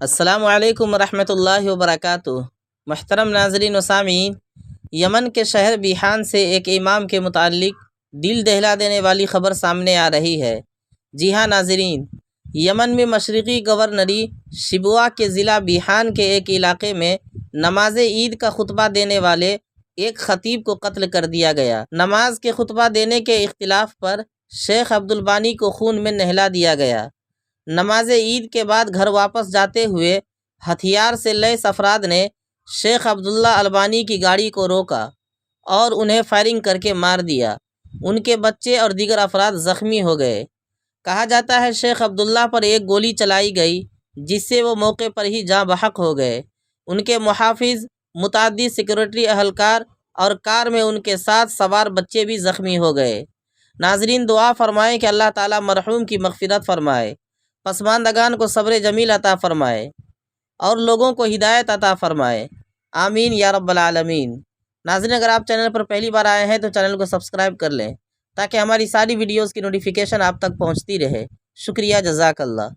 السلام علیکم ورحمۃ اللہ وبرکاتہ۔ محترم ناظرین و سامعین، یمن کے شہر بیحان سے ایک امام کے متعلق دل دہلا دینے والی خبر سامنے آ رہی ہے۔ جی ہاں ناظرین، یمن میں مشرقی گورنری شبوہ کے ضلع بیحان کے ایک علاقے میں نماز عید کا خطبہ دینے والے ایک خطیب کو قتل کر دیا گیا۔ نماز کے خطبہ دینے کے اختلاف پر شیخ عبدالبانی کو خون میں نہلا دیا گیا۔ نماز عید کے بعد گھر واپس جاتے ہوئے ہتھیار سے لیس افراد نے شیخ عبداللہ البانی کی گاڑی کو روکا اور انہیں فائرنگ کر کے مار دیا۔ ان کے بچے اور دیگر افراد زخمی ہو گئے۔ کہا جاتا ہے شیخ عبداللہ پر ایک گولی چلائی گئی جس سے وہ موقع پر ہی جاں بحق ہو گئے۔ ان کے محافظ، متعدد سیکورٹی اہلکار اور کار میں ان کے ساتھ سوار بچے بھی زخمی ہو گئے۔ ناظرین، دعا فرمائیں کہ اللہ تعالیٰ مرحوم کی مغفرت فرمائے، پسماندگان کو صبر جمیل عطا فرمائے اور لوگوں کو ہدایت عطا فرمائے، آمین یا رب العالمین۔ ناظرین، اگر آپ چینل پر پہلی بار آئے ہیں تو چینل کو سبسکرائب کر لیں تاکہ ہماری ساری ویڈیوز کی نوٹیفیکیشن آپ تک پہنچتی رہے۔ شکریہ، جزاک اللہ۔